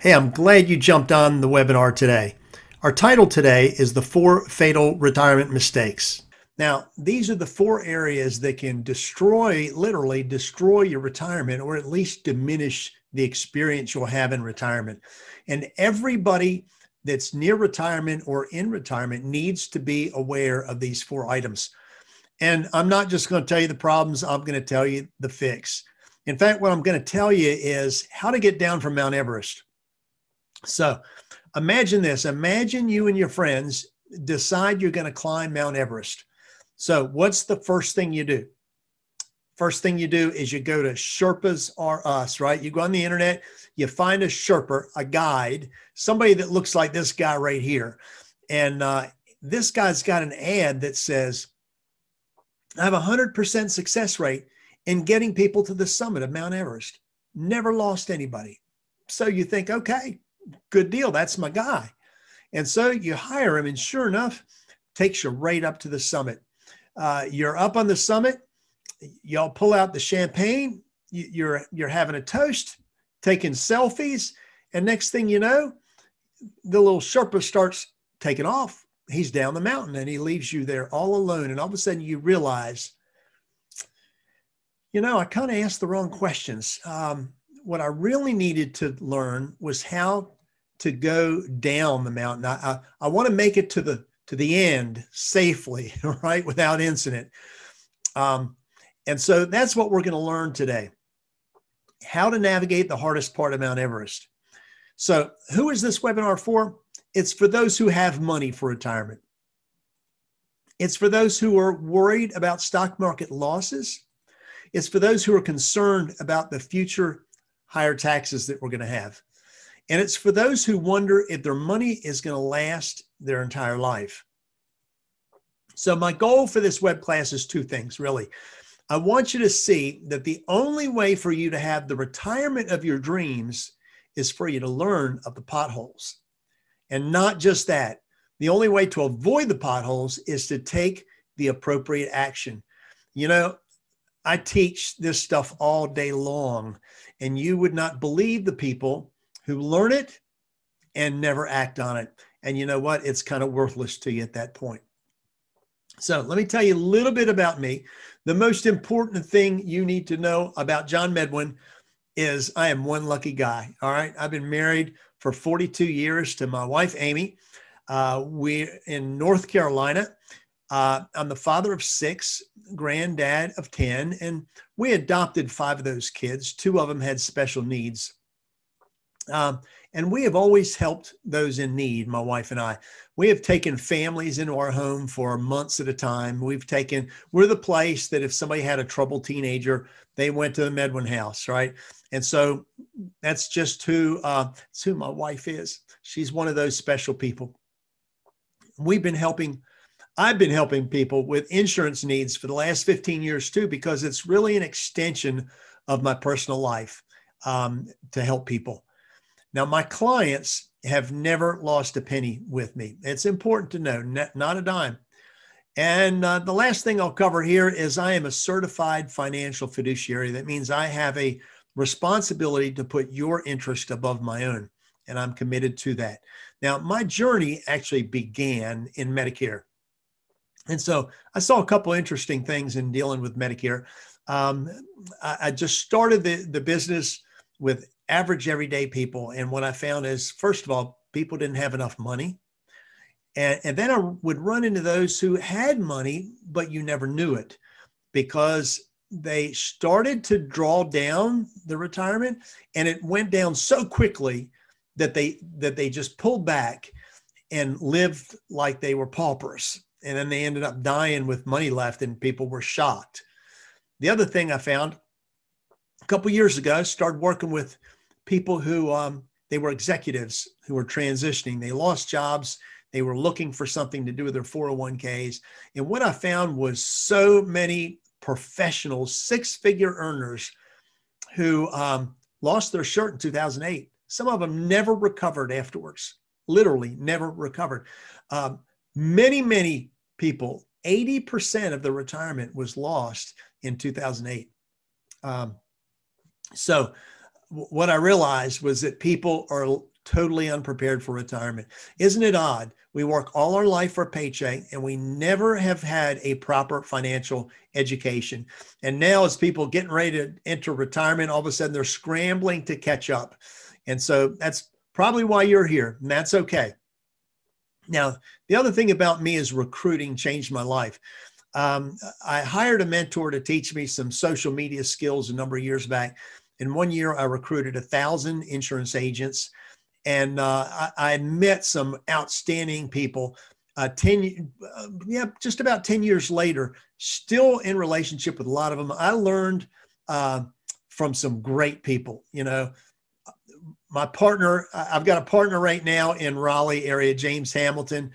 Hey, I'm glad you jumped on the webinar today. Our title today is the 4 Fatal Retirement Mistakes. Now, these are the 4 areas that can destroy, literally destroy your retirement, or at least diminish the experience you'll have in retirement. And everybody that's near retirement or in retirement needs to be aware of these 4 items. And I'm not just going to tell you the problems, I'm going to tell you the fix. In fact, what I'm going to tell you is how to get down from Mount Everest. So imagine this. Imagine you and your friends decide you're going to climb Mount Everest. So what's the first thing you do? First thing you do is you go to Sherpas R Us, right? You go on the internet, you find a Sherpa, a guide, somebody that looks like this guy right here. And this guy's got an ad that says, I have a 100% success rate in getting people to the summit of Mount Everest. Never lost anybody. So you think, okay, good deal. That's my guy. And so you hire him, and sure enough, takes you right up to the summit. You're up on the summit. Y'all pull out the champagne. You're having a toast, taking selfies. And next thing you know, the little Sherpa starts taking off. He's down the mountain and he leaves you there all alone. And all of a sudden you realize, I kind of asked the wrong questions. What I really needed to learn was how to go down the mountain. I want to make it to the end safely, right, without incident. And so that's what we're going to learn today, how to navigate the hardest part of Mount Everest. So who is this webinar for? It's for those who have money for retirement. It's for those who are worried about stock market losses. It's for those who are concerned about the future higher taxes that we're going to have. And it's for those who wonder if their money is going to last their entire life. So my goal for this web class is 2 things, really. I want you to see that the only way for you to have the retirement of your dreams is for you to learn of the potholes. And not just that. The only way to avoid the potholes is to take the appropriate action. I teach this stuff all day long, and you would not believe the people who learn it and never act on it. And you know what? It's kind of worthless to you at that point. So let me tell you a little bit about me. The most important thing you need to know about John Medwin is I am one lucky guy. All right. I've been married for 42 years to my wife, Amy. We're in North Carolina. I'm the father of 6, granddad of 10, and we adopted 5 of those kids. 2 of them had special needs. And we have always helped those in need, my wife and I. We have taken families into our home for months at a time. We're the place that if somebody had a troubled teenager, they went to the Medwin house, right? And so that's just who my wife is. She's one of those special people. I've been helping people with insurance needs for the last 15 years too, because it's really an extension of my personal life to help people. Now, my clients have never lost a penny with me. It's important to know, not a dime. And the last thing I'll cover here is I am a certified financial fiduciary. That means I have a responsibility to put your interest above my own, and I'm committed to that. Now, my journey actually began in Medicare. And so I saw a couple of interesting things in dealing with Medicare. I just started the business with average everyday people. And what I found is, first of all, people didn't have enough money. And then I would run into those who had money, but you never knew it because they started to draw down the retirement, and it went down so quickly that they just pulled back and lived like they were paupers. And then they ended up dying with money left, and people were shocked. The other thing I found a couple of years ago, I started working with people who they were executives who were transitioning. They lost jobs. They were looking for something to do with their 401ks. And what I found was so many professionals, 6-figure earners who lost their shirt in 2008. Some of them never recovered afterwards, literally never recovered. Many people, 80% of the retirement was lost in 2008. So what I realized was that people are totally unprepared for retirement. Isn't it odd? We work all our life for a paycheck and we never have had a proper financial education. And now as people getting ready to enter retirement, all of a sudden they're scrambling to catch up. And so that's probably why you're here, and that's okay. Now, the other thing about me is recruiting changed my life. I hired a mentor to teach me some social media skills a number of years back. In 1 year, I recruited 1,000 insurance agents, and I met some outstanding people. Just about 10 years later, still in relationship with a lot of them. I learned from some great people. You know, my partner, I've got a partner right now in Raleigh area, James Hamilton.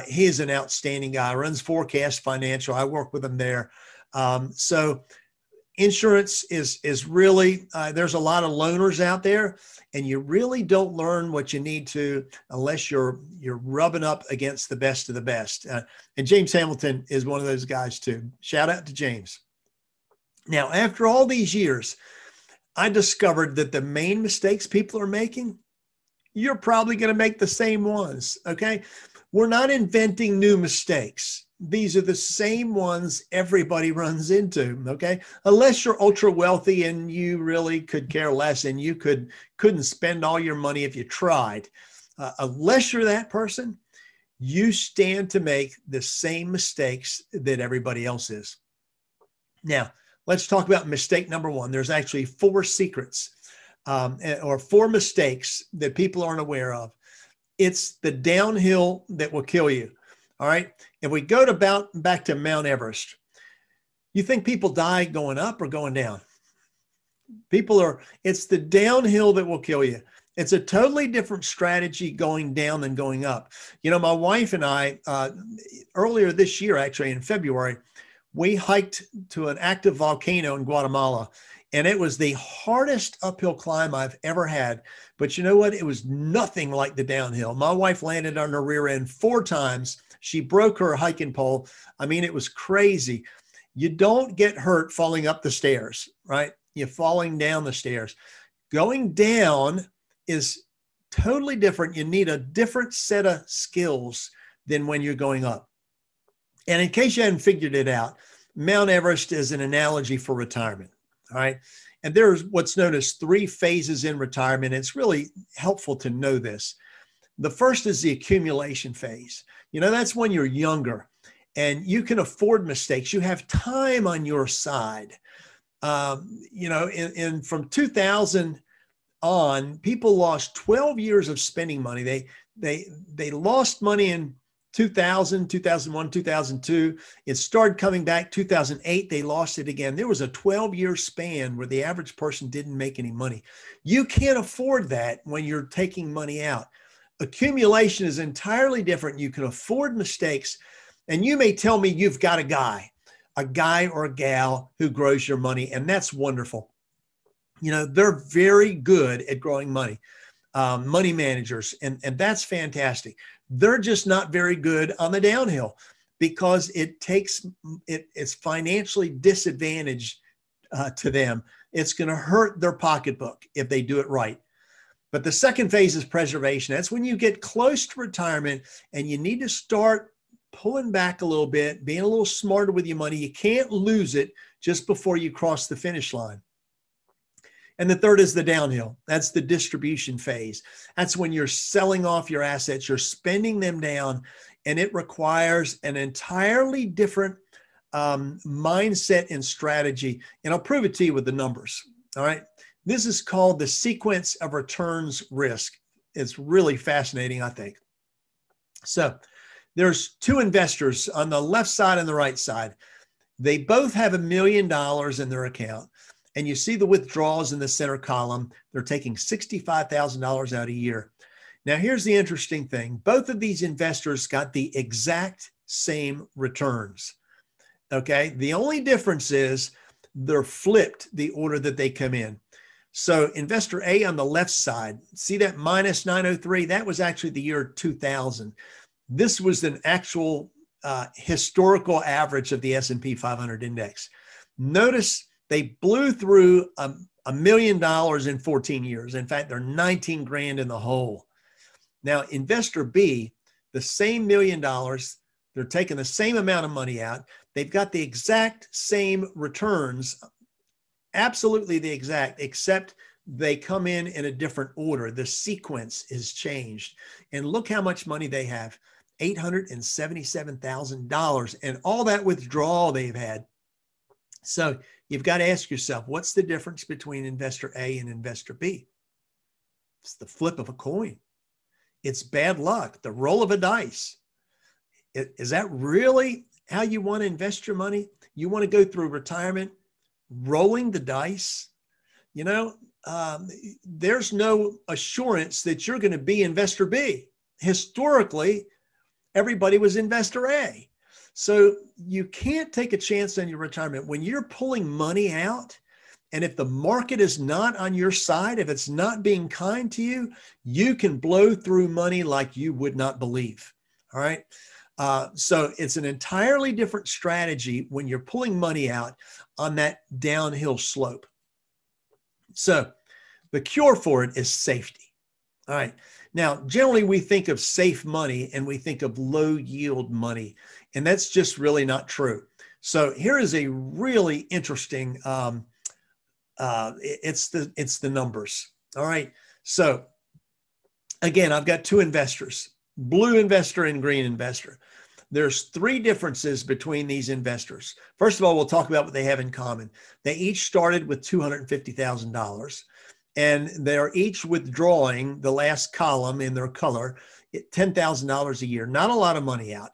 He is an outstanding guy, runs Forecast Financial. I work with him there. So insurance is really, there's a lot of loaners out there, and you really don't learn what you need to unless you're rubbing up against the best of the best. And James Hamilton is one of those guys too. Shout out to James. Now, after all these years, I discovered that the main mistakes people are making, you're probably going to make the same ones. Okay. We're not inventing new mistakes. These are the same ones everybody runs into, okay? Unless you're ultra wealthy and you really could care less and you couldn't spend all your money if you tried. Unless you're that person, you stand to make the same mistakes that everybody else is. Now, let's talk about mistake number one. There's actually 4 secrets or 4 mistakes that people aren't aware of. It's the downhill that will kill you. All right. If we go to back to Mount Everest, you think people die going up or going down? It's the downhill that will kill you. It's a totally different strategy going down than going up. You know, my wife and I, earlier this year, actually in February, we hiked to an active volcano in Guatemala. And it was the hardest uphill climb I've ever had. But you know what? It was nothing like the downhill. My wife landed on her rear end 4 times. She broke her hiking pole. I mean, it was crazy. You don't get hurt falling up the stairs, right? You're falling down the stairs. Going down is totally different. You need a different set of skills than when you're going up. And in case you hadn't figured it out, Mount Everest is an analogy for retirement. All right. And there's what's known as 3 phases in retirement. It's really helpful to know this. The first is the accumulation phase. You know, that's when you're younger and you can afford mistakes. You have time on your side. You know, from 2000 on, people lost 12 years of spending money. They lost money in 2000, 2001, 2002. It started coming back 2008. They lost it again. There was a 12-year span where the average person didn't make any money. You can't afford that when you're taking money out. Accumulation is entirely different. You can afford mistakes. And you may tell me you've got a guy or a gal who grows your money, and that's wonderful. You know, they're very good at growing money, money managers, and that's fantastic. They're just not very good on the downhill because it's financially disadvantaged to them. It's going to hurt their pocketbook if they do it right. But the second phase is preservation. That's when you get close to retirement and you need to start pulling back a little bit, being a little smarter with your money. You can't lose it just before you cross the finish line. And the third is the downhill. That's the distribution phase. That's when you're selling off your assets, you're spending them down, and it requires an entirely different mindset and strategy. And I'll prove it to you with the numbers. All right. This is called the sequence of returns risk. It's really fascinating, I think. So there's 2 investors on the left side and the right side. They both have $1 million in their account. And you see the withdrawals in the center column. They're taking $65,000 out a year. Now, here's the interesting thing. Both of these investors got the exact same returns. Okay. The only difference is they're flipped the order that they come in. So investor A on the left side, see that minus 903? That was actually the year 2000. This was an actual historical average of the S&P 500 index. Notice they blew through $1 million in 14 years. In fact, they're 19 grand in the hole. Now, investor B, the same $1 million, they're taking the same amount of money out. They've got the exact same returns, absolutely the exact, except they come in a different order. The sequence is changed. And look how much money they have, $877,000, and all that withdrawal they've had. So you've got to ask yourself, what's the difference between investor A and investor B? It's the flip of a coin. It's bad luck, the roll of a dice. Is that really how you want to invest your money? You want to go through retirement rolling the dice? You know, there's no assurance that you're going to be investor B. Historically, everybody was investor A. So you can't take a chance on your retirement. When you're pulling money out, and if the market is not on your side, if it's not being kind to you, you can blow through money like you would not believe. All right. So it's an entirely different strategy when you're pulling money out on that downhill slope. So the cure for it is safety. All right. Now, generally, we think of safe money and we think of low yield money, and that's just really not true. So here is a really interesting, it's the numbers. All right. So again, I've got two investors, blue investor and green investor. There's three differences between these investors. First of all, we'll talk about what they have in common. They each started with $250,000. And they're each withdrawing the last column in their color, $10,000 a year, not a lot of money out.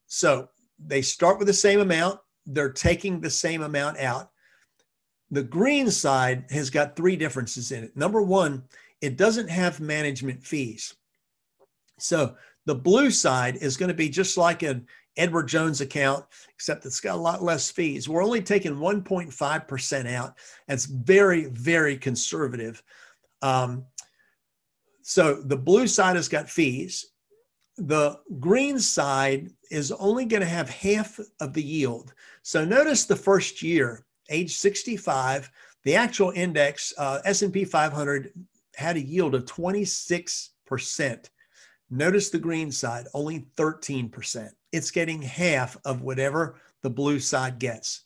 So they start with the same amount. They're taking the same amount out. The green side has got three differences in it. Number one, it doesn't have management fees. So the blue side is going to be just like an Edward Jones account, except it's got a lot less fees. We're only taking 1.5% out. That's very, very conservative. So the blue side has got fees. The green side is only going to have half of the yield. So notice the first year, age 65, the actual index, S&P 500, had a yield of 26%. Notice the green side, only 13%. It's getting half of whatever the blue side gets.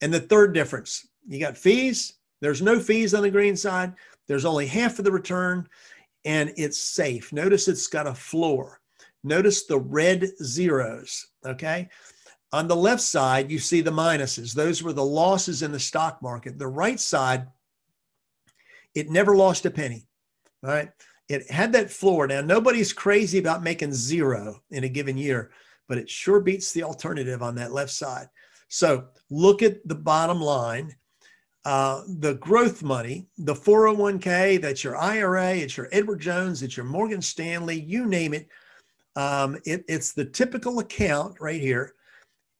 And the third difference, you got fees. There's no fees on the green side. There's only half of the return, and it's safe. Notice it's got a floor. Notice the red zeros, okay? On the left side, you see the minuses. Those were the losses in the stock market. The right side, it never lost a penny, all right? It had that floor. Now, nobody's crazy about making zero in a given year, but it sure beats the alternative on that left side. So look at the bottom line. The growth money, the 401k, that's your IRA, it's your Edward Jones, it's your Morgan Stanley, you name it. It's the typical account right here.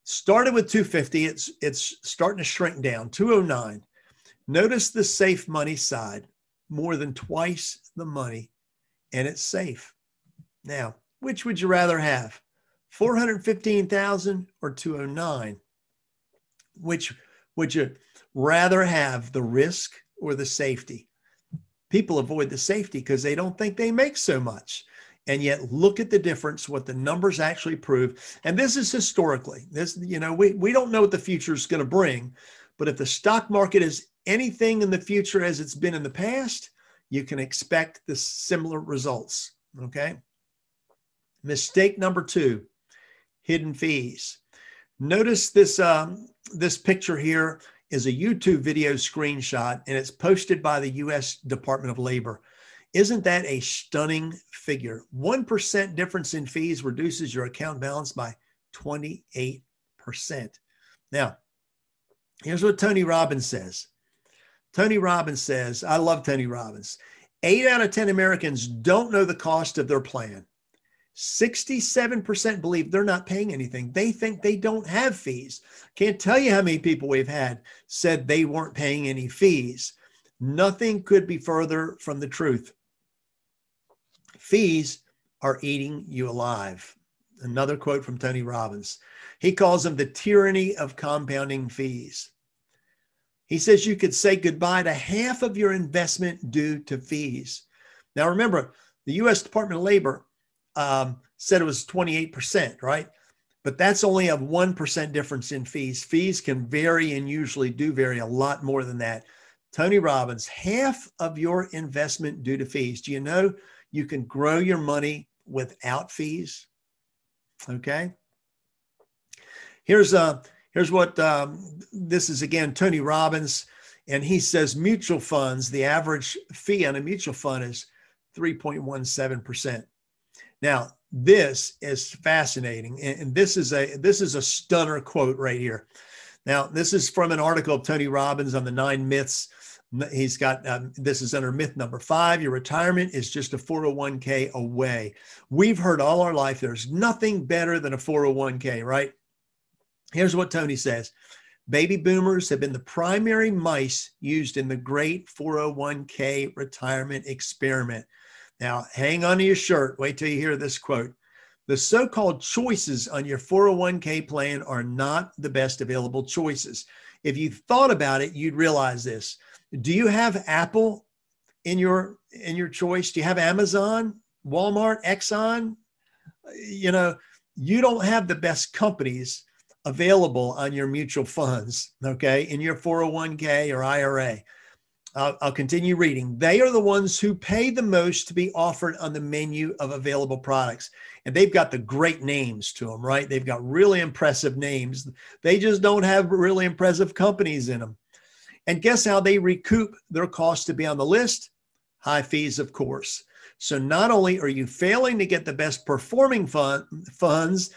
Started with 250, it's starting to shrink down, 209. Notice the safe money side, more than twice the money, and it's safe. Now, which would you rather have? 415,000 or 209? Which would you rather have, the risk or the safety? People avoid the safety because they don't think they make so much. And yet look at the difference, what the numbers actually prove. And this is historically. This, you know, we don't know what the future is going to bring, but if the stock market is anything in the future as it's been in the past, you can expect the similar results, okay? Mistake number two, hidden fees. Notice this, this picture here is a YouTube video screenshot, and it's posted by the U.S. Department of Labor. Isn't that a stunning figure? 1% difference in fees reduces your account balance by 28%. Now, here's what Tony Robbins says. Tony Robbins says, I love Tony Robbins. 8 out of 10 Americans don't know the cost of their plan. 67% believe they're not paying anything. They think they don't have fees. Can't tell you how many people we've had said they weren't paying any fees. Nothing could be further from the truth. Fees are eating you alive. Another quote from Tony Robbins. He calls them the tyranny of compounding fees. He says you could say goodbye to half of your investment due to fees. Now, remember, the U.S. Department of Labor said it was 28%, right? But that's only a 1% difference in fees. Fees can vary and usually do vary a lot more than that. Tony Robbins, half of your investment due to fees. Do you know you can grow your money without fees? Okay. Here's what this is again, Tony Robbins, and he says mutual funds, the average fee on a mutual fund is 3.17%. Now, this is fascinating, and this is a stunner quote right here. Now, this is from an article of Tony Robbins on the 9 myths. He's got, this is under myth number 5, your retirement is just a 401k away. We've heard all our life, there's nothing better than a 401k, right? Here's what Tony says. Baby boomers have been the primary mice used in the great 401k retirement experiment. Now, hang on to your shirt. Wait till you hear this quote. The so-called choices on your 401k plan are not the best available choices. If you thought about it, you'd realize this. Do you have Apple in your choice? Do you have Amazon, Walmart, Exxon? You know, you don't have the best companies available on your mutual funds, okay, in your 401k or IRA. I'll continue reading. They are the ones who pay the most to be offered on the menu of available products. And they've got the great names to them, right? They've got really impressive names. They just don't have really impressive companies in them. And guess how they recoup their cost to be on the list? High fees, of course. So not only are you failing to get the best performing funds,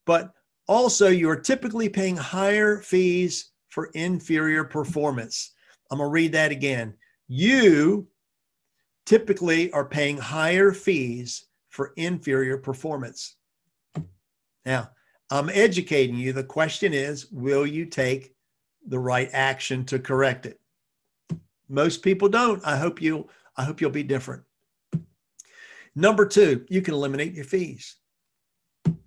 but also you are typically paying higher fees for inferior performance. I'm going to read that again. You typically are paying higher fees for inferior performance. Now, I'm educating you. The question is, will you take the right action to correct it? Most people don't. I hope you'll be different. Number 2, you can eliminate your fees.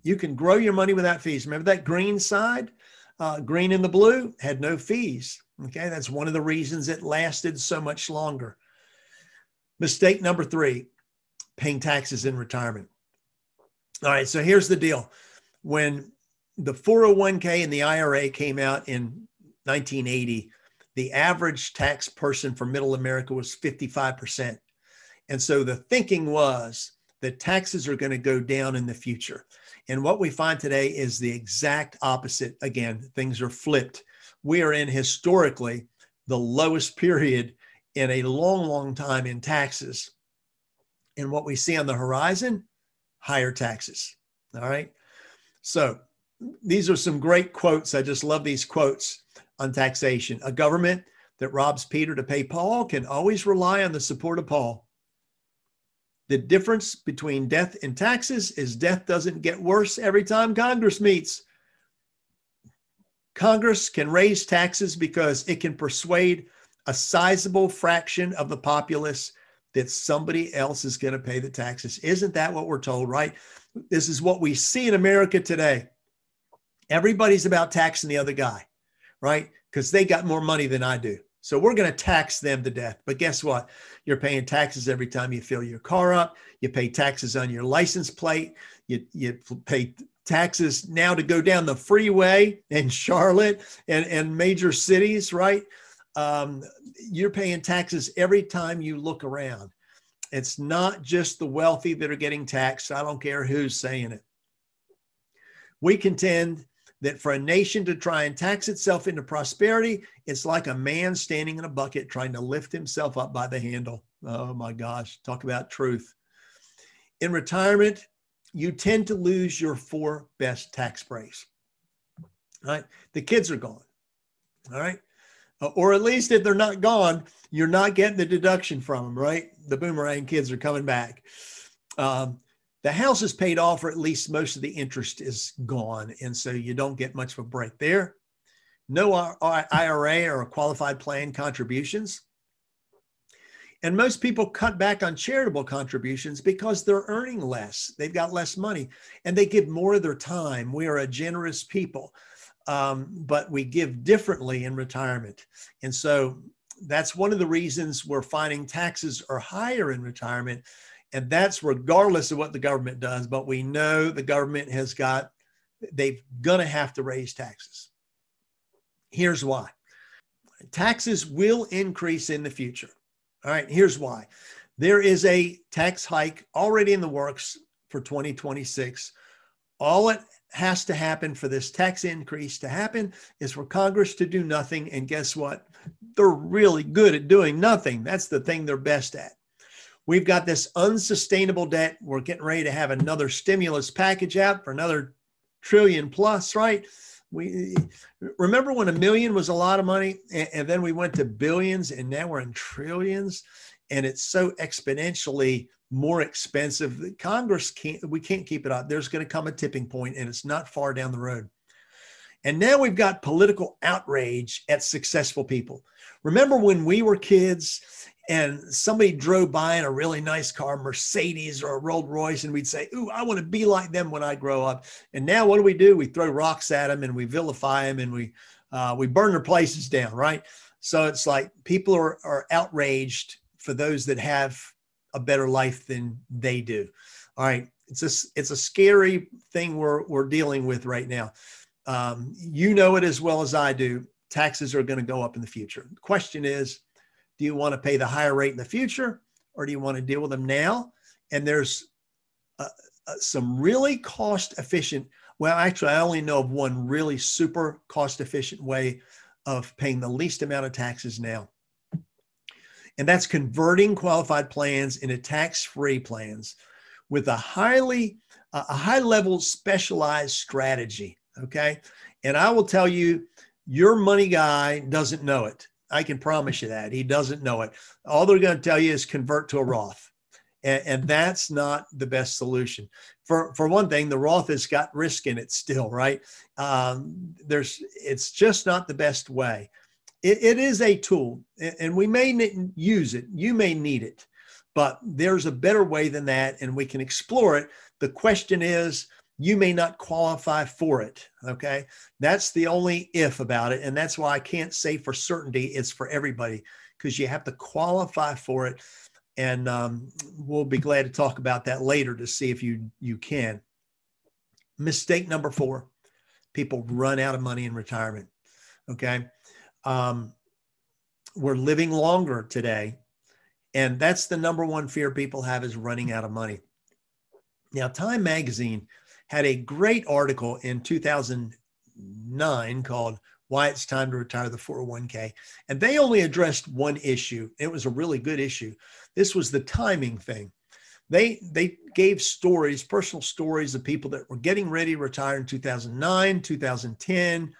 You can grow your money without fees. Remember that green side? Green and the blue had no fees. Okay, that's one of the reasons it lasted so much longer. Mistake number 3, paying taxes in retirement. All right, so here's the deal. When the 401k and the IRA came out in 1980, the average tax person for middle America was 55%. And so the thinking was that taxes are going to go down in the future. And what we find today is the exact opposite. Again, things are flipped. We are in historically the lowest period in a long, long time in taxes. And what we see on the horizon, higher taxes. All right. So these are some great quotes. I just love these quotes on taxation. A government that robs Peter to pay Paul can always rely on the support of Paul. The difference between death and taxes is death doesn't get worse every time Congress meets. Congress can raise taxes because it can persuade a sizable fraction of the populace that somebody else is going to pay the taxes. Isn't that what we're told, right? This is what we see in America today. Everybody's about taxing the other guy, right? Because they got more money than I do. So we're going to tax them to death. But guess what? You're paying taxes every time you fill your car up. You pay taxes on your license plate. You pay taxes now to go down the freeway in Charlotte and major cities, right? You're paying taxes every time you look around. It's not just the wealthy that are getting taxed. I don't care who's saying it. We contend that for a nation to try and tax itself into prosperity, it's like a man standing in a bucket trying to lift himself up by the handle. Oh my gosh, talk about truth. In retirement, you tend to lose your 4 best tax breaks. Right? The kids are gone. All right. Or at least if they're not gone, you're not getting the deduction from them, right? The boomerang kids are coming back. The house is paid off, or at least most of the interest is gone. And so you don't get much of a break there. No IRA or qualified plan contributions. And most people cut back on charitable contributions because they're earning less. They've got less money and they give more of their time. We are a generous people. but we give differently in retirement. And so that's one of the reasons we're finding taxes are higher in retirement. And that's regardless of what the government does. But we know the government they're going to have to raise taxes. Here's why. Taxes will increase in the future. All right, here's why. There is a tax hike already in the works for 2026. All it has to happen for this tax increase to happen is for Congress to do nothing. And guess what? They're really good at doing nothing. That's the thing they're best at. We've got this unsustainable debt. We're getting ready to have another stimulus package out for another trillion plus, right? We remember when $1 million was a lot of money, and then we went to billions, and now we're in trillions, and it's so exponentially more expensive that Congress we can't keep it up. There's going to come a tipping point, and it's not far down the road. And now we've got political outrage at successful people. Remember when we were kids and somebody drove by in a really nice car, Mercedes or a Rolls Royce, and we'd say, ooh, I want to be like them when I grow up. And now what do? We throw rocks at them and we vilify them and we burn their places down, right? So it's like people are outraged for those that have a better life than they do. All right. It's a scary thing we're dealing with right now. You know it as well as I do. Taxes are going to go up in the future. The question is, do you want to pay the higher rate in the future, or do you want to deal with them now? And there's some really cost efficient. Well, actually, I only know of one really super cost efficient way of paying the least amount of taxes now. And that's converting qualified plans into tax-free plans with a high level specialized strategy. Okay. And I will tell you, your money guy doesn't know it. I can promise you that. He doesn't know it. All they're going to tell you is convert to a Roth. And that's not the best solution. For one thing, the Roth has got risk in it still, right? It's just not the best way. It is a tool, and we may use it. You may need it, but there's a better way than that, and we can explore it. The question is, you may not qualify for it, okay? That's the only if about it, and that's why I can't say for certainty it's for everybody, because you have to qualify for it, and we'll be glad to talk about that later to see if you can. Mistake number 4, people run out of money in retirement, okay? We're living longer today, and that's the number one fear people have, is running out of money. Now, Time Magazine had a great article in 2009 called Why It's Time to Retire the 401k. And they only addressed one issue. It was a really good issue. This was the timing thing. They gave stories, personal stories of people that were getting ready to retire in 2009, 2010.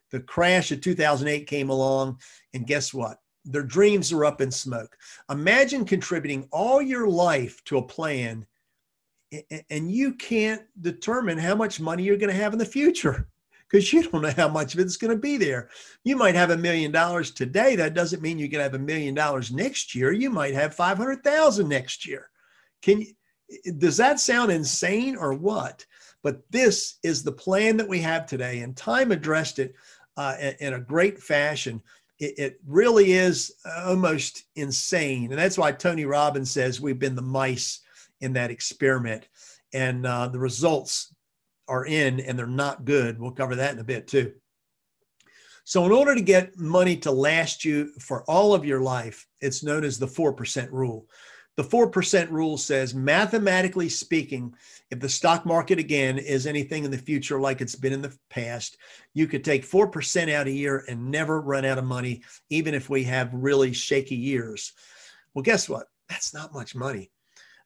The crash of 2008 came along, and guess what? Their dreams are up in smoke. Imagine contributing all your life to a plan, and you can't determine how much money you're going to have in the future because you don't know how much of it's going to be there. You might have $1 million today. That doesn't mean you're going to have $1 million next year. You might have 500,000 next year. Does that sound insane or what? But this is the plan that we have today, and Time addressed it in a great fashion. It really is almost insane. And that's why Tony Robbins says we've been the mice in that experiment, and the results are in, and they're not good. We'll cover that in a bit too. So in order to get money to last you for all of your life, it's known as the 4% rule. The 4% rule says, mathematically speaking, if the stock market again is anything in the future like it's been in the past, you could take 4% out a year and never run out of money, even if we have really shaky years. Well, guess what? That's not much money.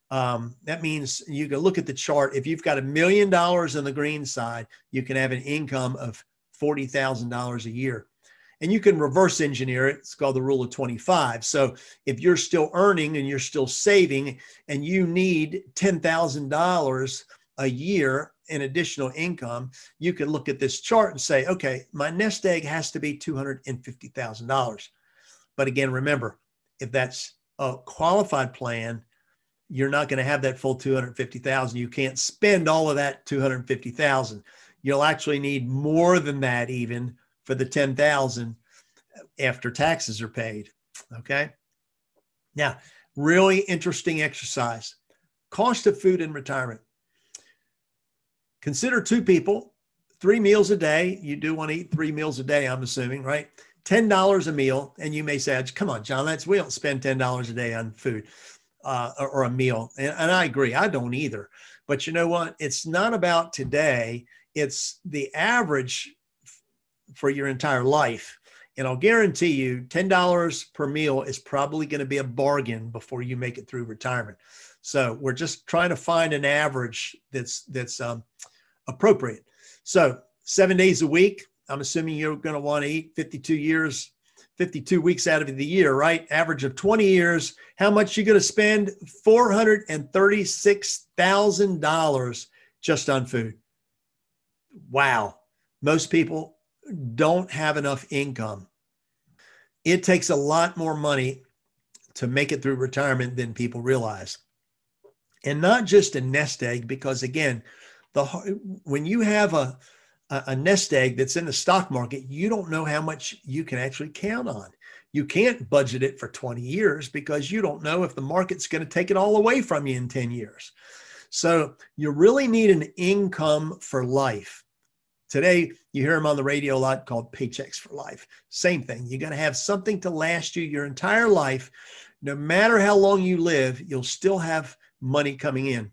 That means you can look at the chart. If you've got $1 million on the green side, you can have an income of $40,000 a year. And you can reverse engineer it. It's called the rule of 25. So if you're still earning and you're still saving and you need $10,000 a year in additional income, you can look at this chart and say, okay, my nest egg has to be $250,000. But again, remember, if that's a qualified plan, you're not going to have that full $250,000. You can't spend all of that $250,000. You'll actually need more than that even for the 10,000 after taxes are paid. Okay. Now, really interesting exercise. Cost of food in retirement. Consider two people, 3 meals a day. You do want to eat 3 meals a day, I'm assuming, right? $10 a meal. And you may say, come on, John, we don't spend $10 a day on food or a meal. And I agree. I don't either. But you know what? It's not about today. It's the average for your entire life. And I'll guarantee you $10 per meal is probably going to be a bargain before you make it through retirement. So we're just trying to find an average that's appropriate. So 7 days a week, I'm assuming you're going to want to eat 52 weeks out of the year, right? Average of 20 years. How much you going to spend? $436,000 just on food. Wow. Most people don't have enough income. It takes a lot more money to make it through retirement than people realize. And not just a nest egg, because again, when you have a nest egg that's in the stock market, you don't know how much you can actually count on. You can't budget it for 20 years because you don't know if the market's going to take it all away from you in 10 years. So you really need an income for life. Today, you hear them on the radio a lot called paychecks for life. Same thing. You got to have something to last you your entire life. No matter how long you live, you'll still have money coming in.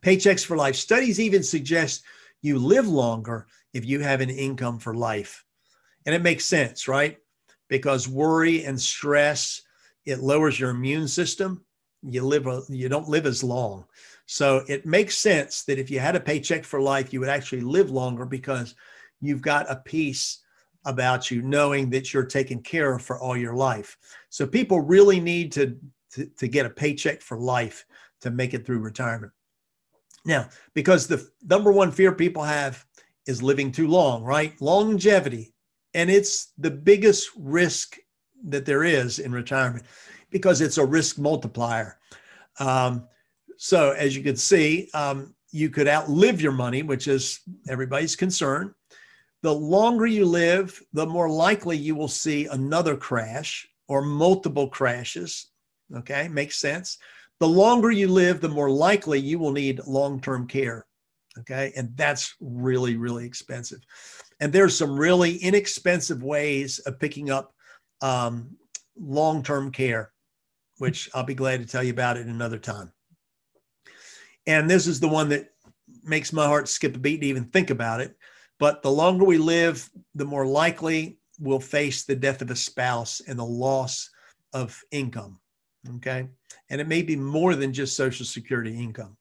Paychecks for life. Studies even suggest you live longer if you have an income for life. And it makes sense, right? Because worry and stress, it lowers your immune system. You don't live as long. So it makes sense that if you had a paycheck for life, you would actually live longer because you've got a peace about you knowing that you're taken care of for all your life. So people really need to get a paycheck for life to make it through retirement. Now, because the number one fear people have is living too long, right? Longevity. And it's the biggest risk that there is in retirement because it's a risk multiplier. So as you can see, you could outlive your money, which is everybody's concern. The longer you live, the more likely you will see another crash or multiple crashes. Okay, makes sense. The longer you live, the more likely you will need long-term care. Okay, and that's really, really expensive. And there's some really inexpensive ways of picking up long-term care, which I'll be glad to tell you about it another time. And this is the one that makes my heart skip a beat to even think about it. But the longer we live, the more likely we'll face the death of a spouse and the loss of income. Okay. And it may be more than just Social Security income.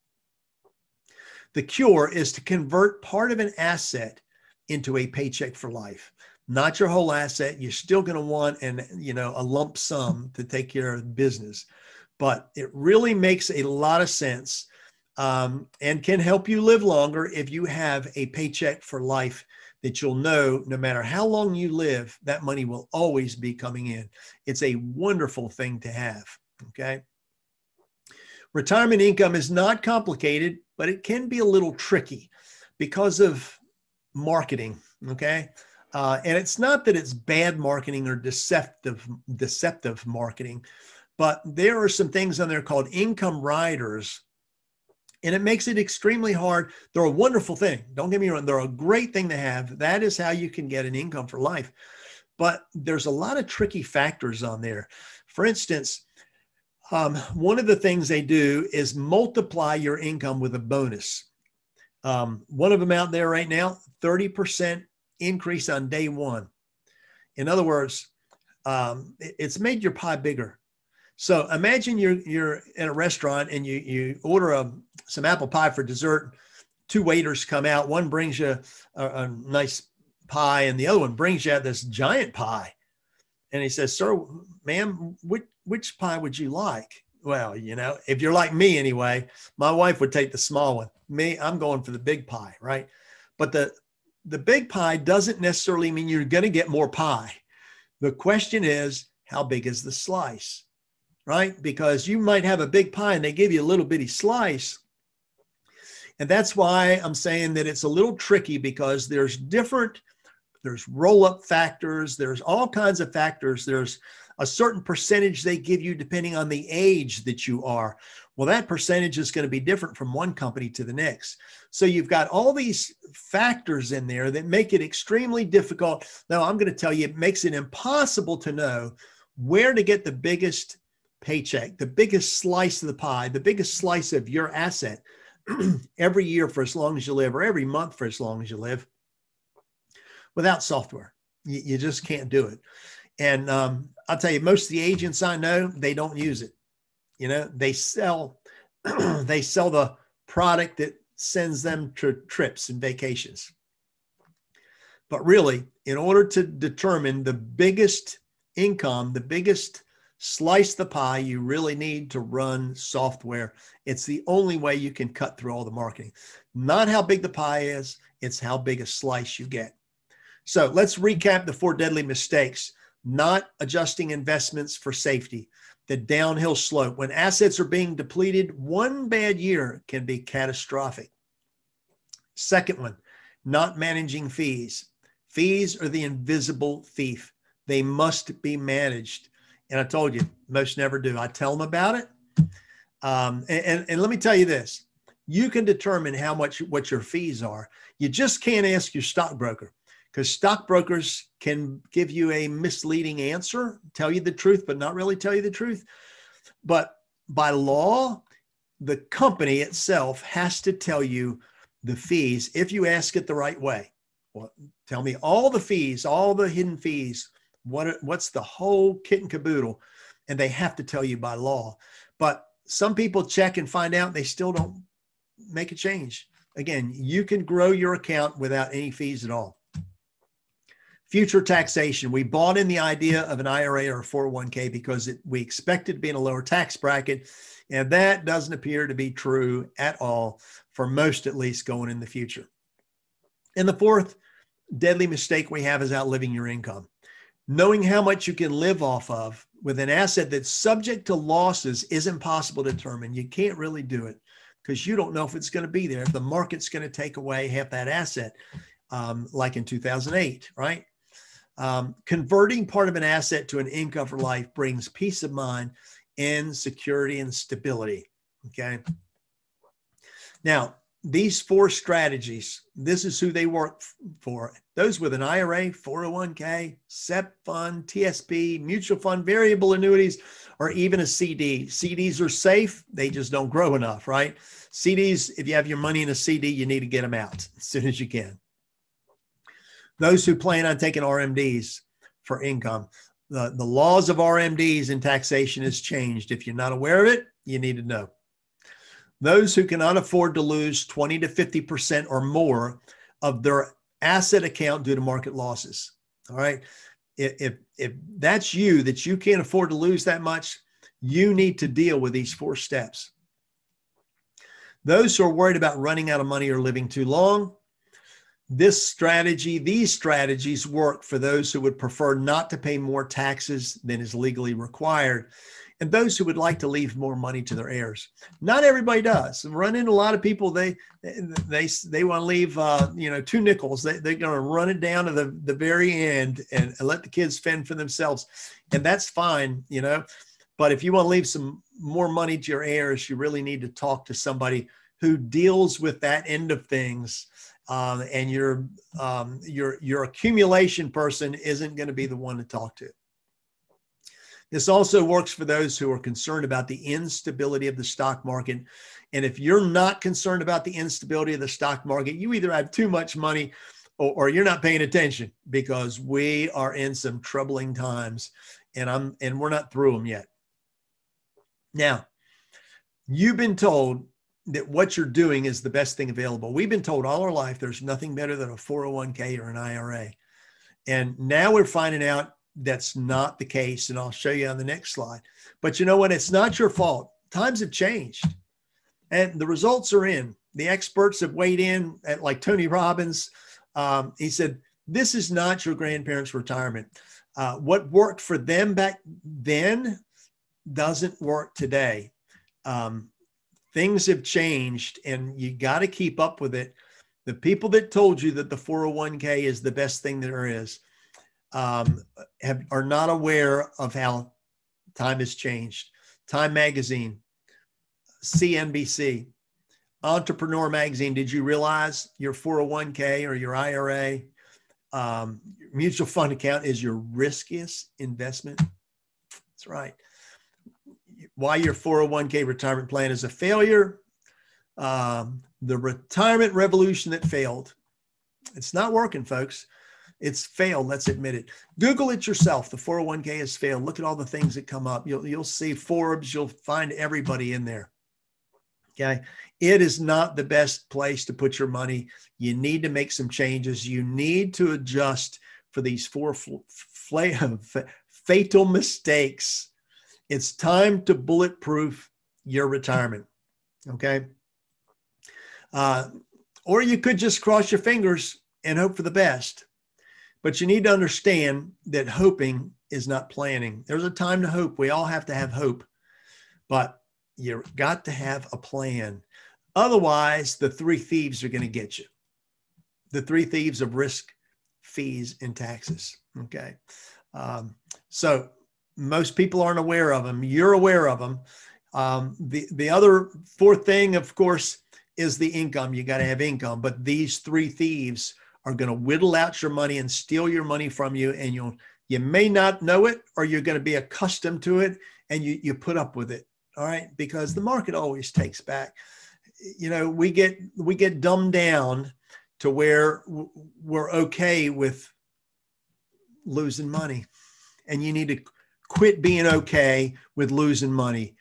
The cure is to convert part of an asset into a paycheck for life. Not your whole asset. You're still going to want a lump sum to take care of business. But it really makes a lot of sense and can help you live longer if you have a paycheck for life that you'll know no matter how long you live, that money will always be coming in. It's a wonderful thing to have. Okay. Retirement income is not complicated, but it can be a little tricky because of marketing. Okay. And it's not that it's bad marketing or deceptive marketing, but there are some things on there called income riders. And it makes it extremely hard. They're a wonderful thing. Don't get me wrong. They're a great thing to have. That is how you can get an income for life. But there's a lot of tricky factors on there. For instance, one of the things they do is multiply your income with a bonus. One of them out there right now, 30% increase on day one. In other words, it's made your pie bigger. So imagine you're in a restaurant and you order some apple pie for dessert. Two waiters come out. One brings you a nice pie and the other one brings you out this giant pie. And he says, "Sir, ma'am, which pie would you like?" Well, if you're like me anyway, my wife would take the small one. Me, I'm going for the big pie, right? But the big pie doesn't necessarily mean you're going to get more pie. The question is, how big is the slice? Right? Because you might have a big pie and they give you a little bitty slice. And that's why I'm saying that it's a little tricky, because there's roll-up factors, there's all kinds of factors. There's a certain percentage they give you depending on the age that you are. Well, that percentage is going to be different from one company to the next. So you've got all these factors in there that make it extremely difficult. Now, I'm going to tell you, it makes it impossible to know where to get the biggest paycheck, the biggest slice of the pie, the biggest slice of your asset every year for as long as you live, or every month for as long as you live, without software. You just can't do it. And I'll tell you, most of the agents I know, they don't use it. You know, they sell the product that sends them to trips and vacations. But really, in order to determine the biggest income, the biggest slice of the pie, you really need to run software. It's the only way you can cut through all the marketing. Not how big the pie is, it's how big a slice you get. So let's recap the 4 deadly mistakes. Not adjusting investments for safety. The downhill slope. When assets are being depleted, one bad year can be catastrophic. Second one, not managing fees. Fees are the invisible thief. They must be managed. And I told you, most never do. I tell them about it. And let me tell you this. You can determine what your fees are. You just can't ask your stockbroker, because stockbrokers can give you a misleading answer, tell you the truth, but not really tell you the truth. But by law, the company itself has to tell you the fees if you ask it the right way. Well, tell me all the fees, all the hidden fees, what's the whole kit and caboodle, and they have to tell you by law. But some people check and find out they still don't make a change. Again, you can grow your account without any fees at all. Future taxation. We bought in the idea of an IRA or a 401k because we expected to be in a lower tax bracket, and that doesn't appear to be true at all, for most at least, going in the future. And the 4th deadly mistake we have is outliving your income. Knowing how much you can live off of with an asset that's subject to losses is impossible to determine. You can't really do it because you don't know if it's going to be there, if the market's going to take away half that asset, like in 2008, right? Converting part of an asset to an income for life brings peace of mind and security and stability. Okay. Now, these 4 strategies, this is who they work for. Those with an IRA, 401k, SEP fund, TSP, mutual fund, variable annuities, or even a CD. CDs are safe. They just don't grow enough, right? CDs, if you have your money in a CD, you need to get them out as soon as you can. Those who plan on taking RMDs for income. The laws of RMDs in taxation has changed. If you're not aware of it, you need to know. Those who cannot afford to lose 20 to 50% or more of their asset account due to market losses. All right. If that's you, that you can't afford to lose that much, you need to deal with these 4 steps. Those who are worried about running out of money or living too long. These strategies work for those who would prefer not to pay more taxes than is legally required, and those who would like to leave more money to their heirs. Not everybody does. I run into a lot of people, they want to leave 2 nickels. They're going to run it down to the very end and let the kids fend for themselves. And that's fine, but if you want to leave some more money to your heirs, you really need to talk to somebody who deals with that end of things. And your accumulation person isn't going to be the one to talk to. This also works for those who are concerned about the instability of the stock market. And if you're not concerned about the instability of the stock market, you either have too much money or you're not paying attention, because we are in some troubling times, and we're not through them yet. Now, you've been told that what you're doing is the best thing available. We've been told all our life there's nothing better than a 401k or an IRA. And now we're finding out that's not the case. And I'll show you on the next slide. But you know what? It's not your fault. Times have changed. And the results are in. The experts have weighed in, at like Tony Robbins. He said, this is not your grandparents' retirement. What worked for them back then doesn't work today. Things have changed and you got to keep up with it. The people that told you that the 401k is the best thing there is are not aware of how time has changed. Time Magazine, CNBC, Entrepreneur Magazine. Did you realize your 401k or your IRA mutual fund account is your riskiest investment? That's right. Why your 401k retirement plan is a failure. The retirement revolution that failed. It's not working, folks. It's failed. Let's admit it. Google it yourself. The 401k has failed. Look at all the things that come up. You'll see Forbes. You'll find everybody in there. Okay. It is not the best place to put your money. You need to make some changes. You need to adjust for these four fatal mistakes. It's time to bulletproof your retirement. Okay. Or you could just cross your fingers and hope for the best. But you need to understand that hoping is not planning. There's a time to hope. We all have to have hope, but you've got to have a plan. Otherwise, the three thieves are going to get you. The three thieves of risk, fees, and taxes. Okay. So most people aren't aware of them. You're aware of them. The other fourth thing, of course, is the income. You got to have income, but these three thieves are going to whittle out your money and steal your money from you. And you may not know it, or you're going to be accustomed to it and you put up with it. All right. Because the market always takes back. You know, we get dumbed down to where we're okay with losing money, and you need to quit being okay with losing money,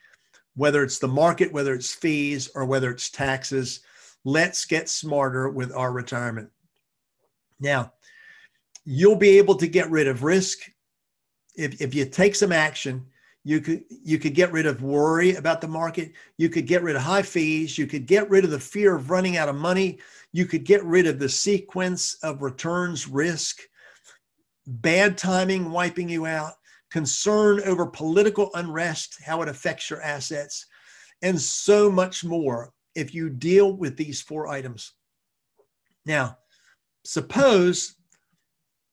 whether it's the market, whether it's fees, or whether it's taxes. Let's get smarter with our retirement. Now, you'll be able to get rid of risk. If you take some action, you could get rid of worry about the market. You could get rid of high fees. You could get rid of the fear of running out of money. You could get rid of the sequence of returns risk, bad timing wiping you out, concern over political unrest, how it affects your assets, and so much more if you deal with these four items. Now, suppose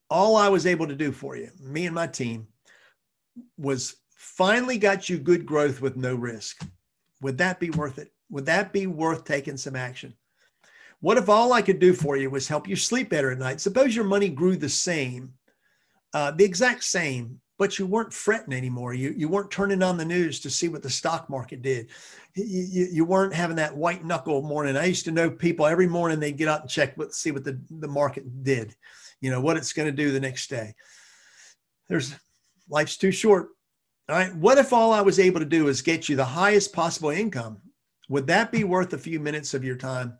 all I was able to do for you, me and my team, was finally got you good growth with no risk. Would that be worth it? Would that be worth taking some action? What if all I could do for you was help you sleep better at night? Suppose your money grew the same, the exact same, but you weren't fretting anymore. You weren't turning on the news to see what the stock market did. You weren't having that white knuckle morning. I used to know people every morning they'd get up and check, see what the market did, you know, what it's going to do the next day. Life's too short. All right. What if all I was able to do is get you the highest possible income? Would that be worth a few minutes of your time?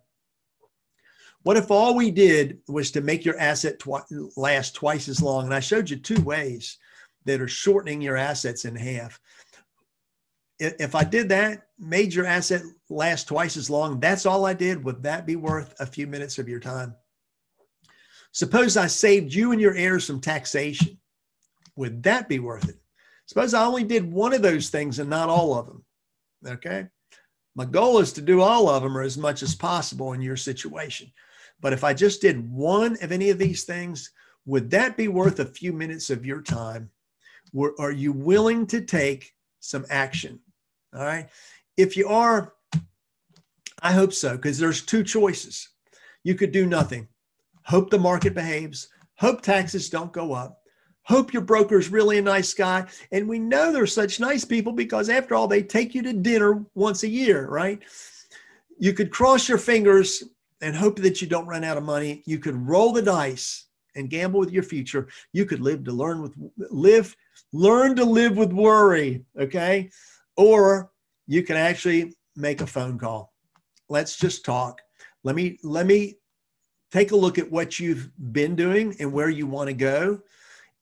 What if all we did was to make your asset last twice as long? And I showed you two ways that are shortening your assets in half. If I did that, made your asset last twice as long, that's all I did. Would that be worth a few minutes of your time? Suppose I saved you and your heirs some taxation. Would that be worth it? Suppose I only did one of those things and not all of them. Okay. My goal is to do all of them or as much as possible in your situation. But if I just did one of any of these things, would that be worth a few minutes of your time? Are you willing to take some action? All right. If you are, I hope so, because there's two choices. You could do nothing. Hope the market behaves. Hope taxes don't go up. Hope your broker's really a nice guy. And we know they're such nice people because after all, they take you to dinner once a year, right? You could cross your fingers and hope that you don't run out of money. You could roll the dice and gamble with your future. You could learn to live with worry, okay? Or you can actually make a phone call. Let's just talk. Let me take a look at what you've been doing and where you want to go.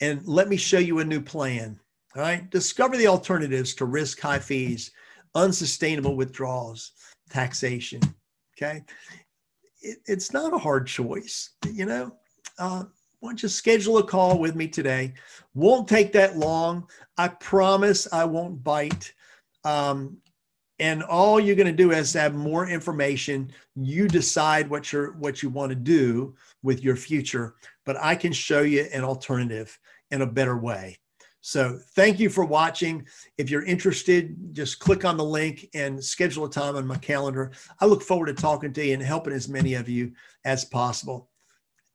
And let me show you a new plan. All right. Discover the alternatives to risk, high fees, unsustainable withdrawals, taxation. Okay. It's not a hard choice. You know, why don't you schedule a call with me today? Won't take that long. I promise I won't bite. And all you're going to do is have more information. You decide what you want to do with your future, but I can show you an alternative in a better way. So thank you for watching. If you're interested, just click on the link and schedule a time on my calendar. I look forward to talking to you and helping as many of you as possible.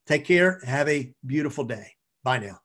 Take care. Have a beautiful day. Bye now.